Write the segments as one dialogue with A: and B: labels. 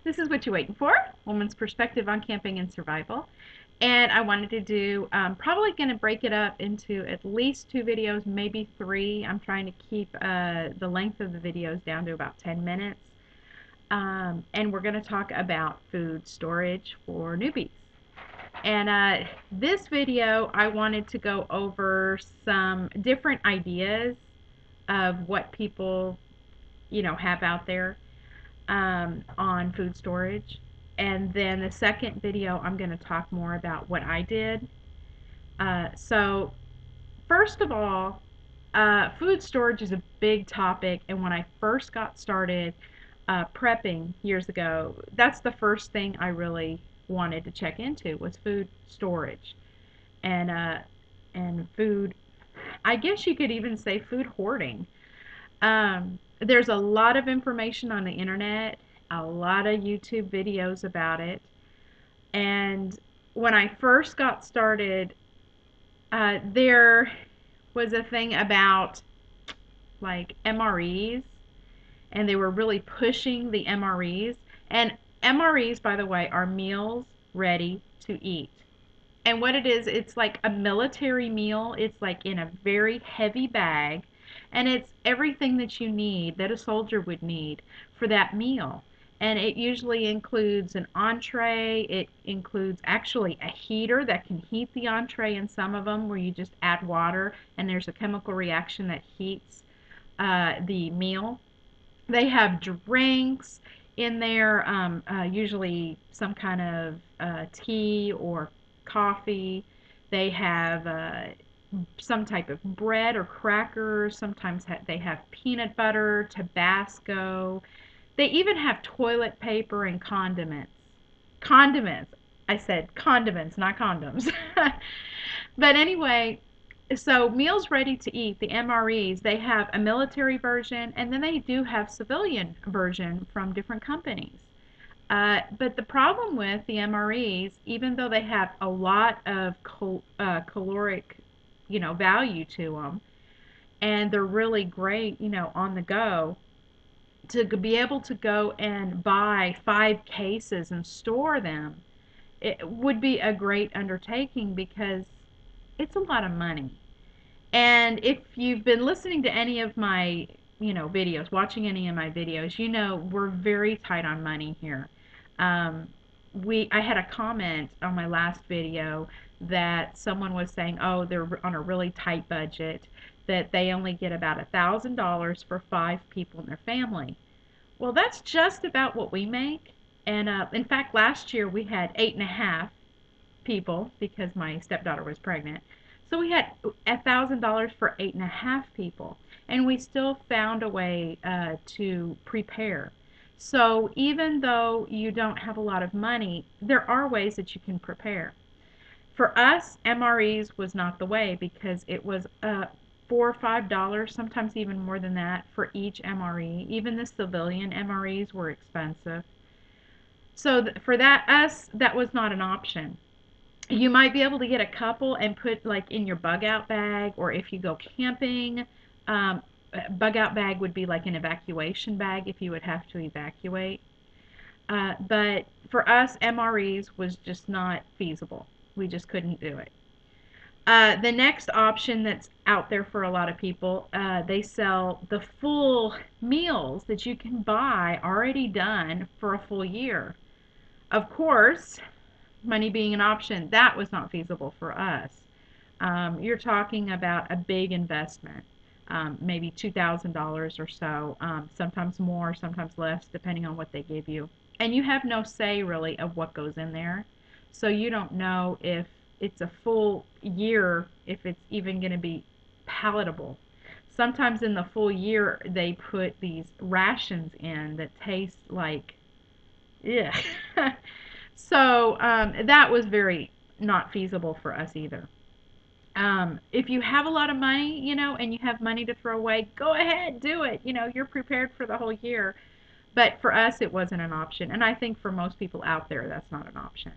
A: This is What You Waiting For, Woman's Perspective on Camping and Survival. And I wanted to do, probably going to break it up into at least 2 videos, maybe 3. I'm trying to keep the length of the videos down to about 10 minutes. And we're going to talk about food storage for newbies. And this video, I wanted to go over some different ideas of what people, have out there on food storage. And then the second video, I'm going to talk more about what I did. So, first of all, food storage is a big topic. And when I first got started prepping years ago, that's the first thing I really wanted to check into was food storage and food. I guess you could even say food hoarding. There's a lot of information on the internet, a lot of YouTube videos about it. And when I first got started, there was a thing about like MREs, and they were really pushing the MREs. And MREs, by the way, are meals ready to eat. And what it is, it's like a military meal. It's like in a very heavy bag, and it's everything that you need, that a soldier would need for that meal. And it usually includes an entree. It includes actually a heater that can heat the entree in some of them, where you just add water and there's a chemical reaction that heats the meal. They have drinks in there, usually some kind of tea or coffee. They have some type of bread or crackers. Sometimes they have peanut butter, Tabasco. They even have toilet paper and condiments. Condiments. I said condiments, not condoms. But anyway, so meals ready to eat, the MREs, they have a military version, and then they do have civilian version from different companies. But the problem with the MREs, even though they have a lot of caloric, value to them, and they're really great, on the go, to be able to go and buy 5 cases and store them, it would be a great undertaking because it's a lot of money. And if you've been listening to any of my, videos, watching any of my videos, we're very tight on money here. Um, I had a comment on my last video that someone was saying, oh, they're on a really tight budget, that they only get about $1,000 for 5 people in their family. Well, that's just about what we make. And in fact, last year we had 8.5 people because my stepdaughter was pregnant. So we had $1,000 for 8.5 people, and we still found a way to prepare. So even though you don't have a lot of money, there are ways that you can prepare. For us, MREs was not the way because it was $4 or $5, sometimes even more than that, for each MRE. Even the civilian MREs were expensive. So for that was not an option. You might be able to get a couple and put like in your bug out bag, or if you go camping, bug out bag would be like an evacuation bag if you would have to evacuate. But for us, MREs was just not feasible. We just couldn't do it. The next option that's out there for a lot of people, they sell the full meals that you can buy already done for a full year. Of course, money being an option, that was not feasible for us. You're talking about a big investment, maybe $2,000 or so, sometimes more, sometimes less, depending on what they give you. And you have no say really of what goes in there. So you don't know if it's a full year, if it's even going to be palatable. Sometimes in the full year, they put these rations in that taste like, yeah. So that was very not feasible for us either. If you have a lot of money, and you have money to throw away, go ahead, do it. You're prepared for the whole year. But for us, it wasn't an option. And I think for most people out there, that's not an option.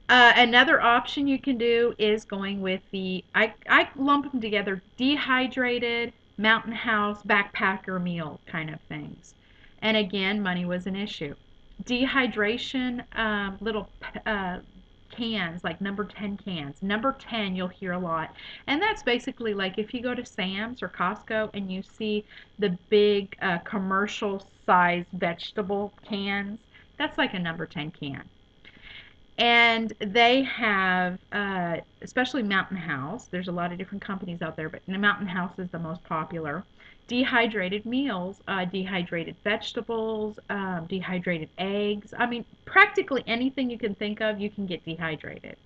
A: Another option you can do is going with I lump them together, dehydrated, mountain house, backpacker meal kind of things. And again, money was an issue. Dehydration little uh, cans, like number 10 cans. Number 10 you'll hear a lot. And that's basically like if you go to Sam's or Costco and you see the big commercial size vegetable cans, that's like a number 10 can. And they have, especially Mountain House, there's a lot of different companies out there, but Mountain House is the most popular. Dehydrated meals, dehydrated vegetables, dehydrated eggs. I mean, practically anything you can think of, you can get dehydrated.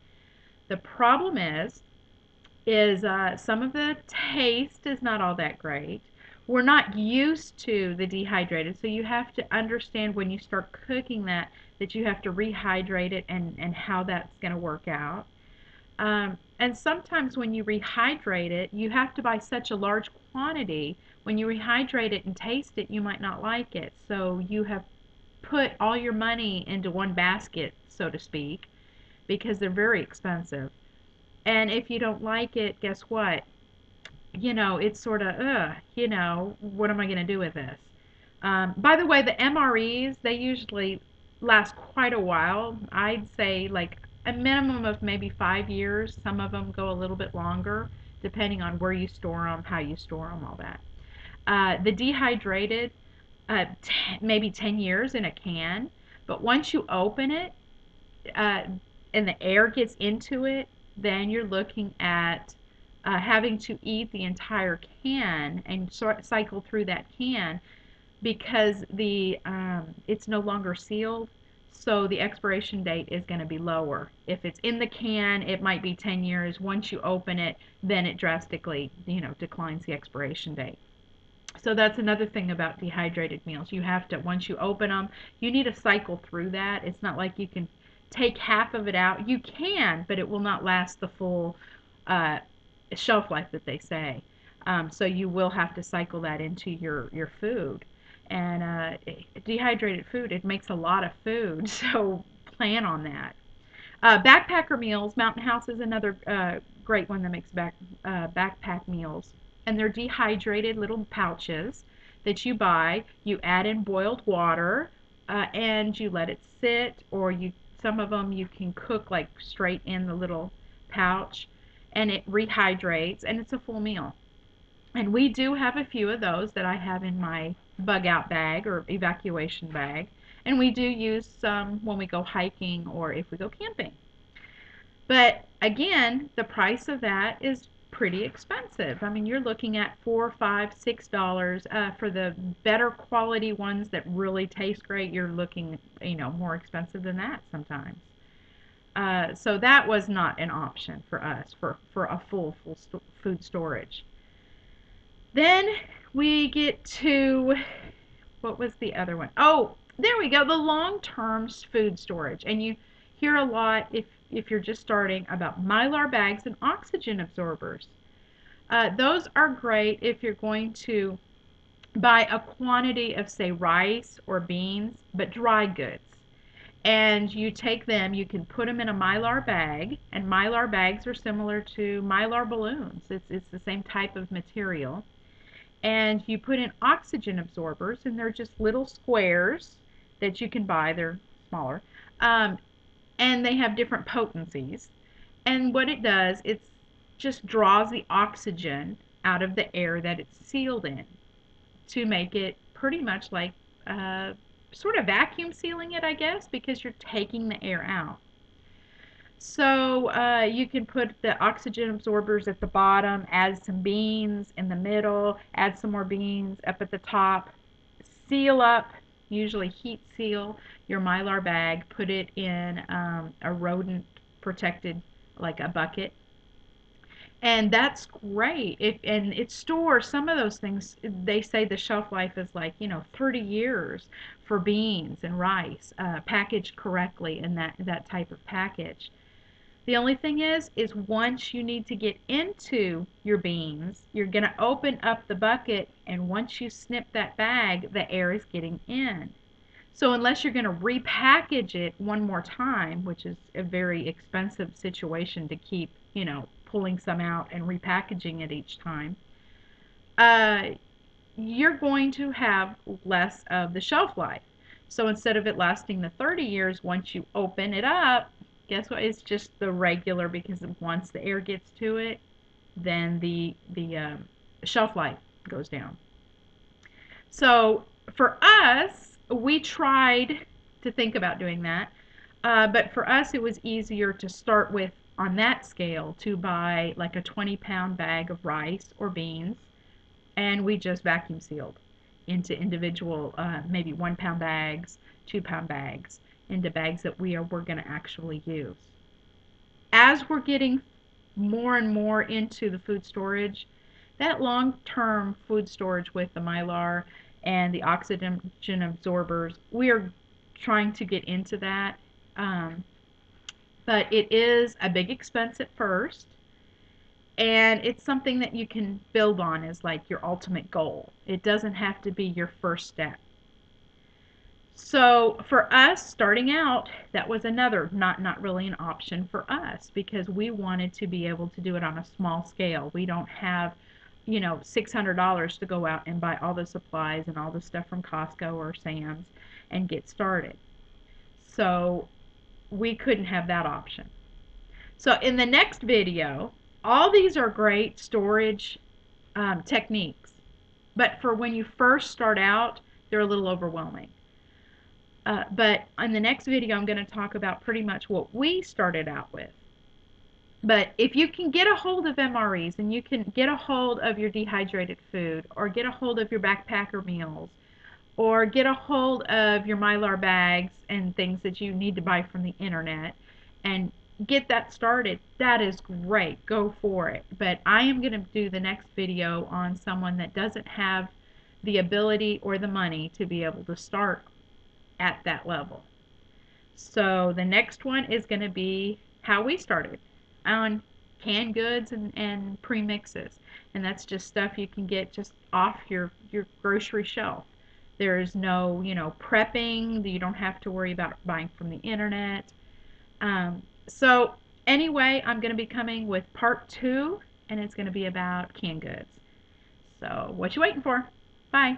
A: The problem is some of the taste is not all that great. We're not used to the dehydrated, so you have to understand when you start cooking that you have to rehydrate it and how that's going to work out. And sometimes when you rehydrate it, you have to buy such a large quantity. When you rehydrate it and taste it, you might not like it. So you have put all your money into one basket, so to speak, because they're very expensive. And if you don't like it, guess what? It's sort of, what am I going to do with this? By the way, the MREs, they usually last quite a while. I'd say like a minimum of maybe 5 years. Some of them go a little bit longer, depending on where you store them, how you store them, all that. The dehydrated, maybe 10 years in a can. But once you open it, uh, and the air gets into it, then you're looking at having to eat the entire can and cycle through that can because the it's no longer sealed, so the expiration date is going to be lower. If it's in the can, it might be 10 years. Once you open it, then it drastically, declines the expiration date. So that's another thing about dehydrated meals. You have to, once you open them, you need to cycle through that. It's not like you can take half of it out. You can, but it will not last the full uh, shelf life that they say. So you will have to cycle that into your food. And dehydrated food, it makes a lot of food, so plan on that. Backpacker meals, Mountain House is another great one that makes backpack meals. And they're dehydrated little pouches that you buy. You add in boiled water and you let it sit, or some of them you can cook like straight in the little pouch, and it rehydrates, and it's a full meal. And we do have a few of those that I have in my bug out bag or evacuation bag. And we do use some when we go hiking or if we go camping. But again, the price of that is pretty expensive. I mean, you're looking at $4, $5, $6 for the better quality ones that really taste great. You're looking, more expensive than that sometimes. So that was not an option for us for a full food storage. Then we get to, what was the other one? Oh, there we go, the long-term food storage. And you hear a lot if you're just starting about Mylar bags and oxygen absorbers. Those are great if you're going to buy a quantity of, say, rice or beans, but dry goods. And you take them, you can put them in a Mylar bag, and Mylar bags are similar to Mylar balloons. It's the same type of material. And you put in oxygen absorbers, and they're just little squares that you can buy. They're smaller, um, and they have different potencies. And what it does, it just draws the oxygen out of the air that it's sealed in to make it pretty much like sort of vacuum sealing it, I guess, because you're taking the air out. So you can put the oxygen absorbers at the bottom, add some beans in the middle, add some more beans up at the top, seal up, usually heat seal your Mylar bag, put it in a rodent protected, like a bucket. And that's great. And it stores some of those things. They say the shelf life is like, 30 years for beans and rice, packaged correctly in that type of package. The only thing is once you need to get into your beans, you're going to open up the bucket, and once you snip that bag, the air is getting in. So unless you're going to repackage it one more time, which is a very expensive situation to keep, pulling some out and repackaging it each time, uh, you're going to have less of the shelf life. So instead of it lasting the 30 years, once you open it up, guess what? It's just the regular, because once the air gets to it, then the shelf life goes down. So for us, we tried to think about doing that, but for us, it was easier to start with on that scale to buy like a 20-pound bag of rice or beans, and we just vacuum sealed into individual, maybe 1-pound bags, 2-pound bags, into bags that we're going to actually use. As we're getting more and more into the food storage, that long-term food storage with the mylar and the oxygen absorbers, we are trying to get into that. Um, but it is a big expense at first, and it's something that you can build on as like your ultimate goal. It doesn't have to be your first step. So for us starting out, that was another not really an option for us, because we wanted to be able to do it on a small scale. We don't have, $600 to go out and buy all the supplies and all the stuff from Costco or Sam's and get started. So we couldn't have that option. So in the next video, all these are great storage techniques, but for when you first start out, they're a little overwhelming. But in the next video, I'm going to talk about pretty much what we started out with. But if you can get a hold of MREs, and you can get a hold of your dehydrated food, or get a hold of your backpacker meals, or get a hold of your Mylar bags and things that you need to buy from the internet, and get that started, that is great. Go for it. But I am going to do the next video on someone that doesn't have the ability or the money to be able to start at that level. So the next one is going to be how we started on canned goods and premixes. And that's just stuff you can get just off your grocery shelf. There's no, prepping. You don't have to worry about buying from the internet. So anyway, I'm going to be coming with part 2, and it's going to be about canned goods. So what you waiting for? Bye.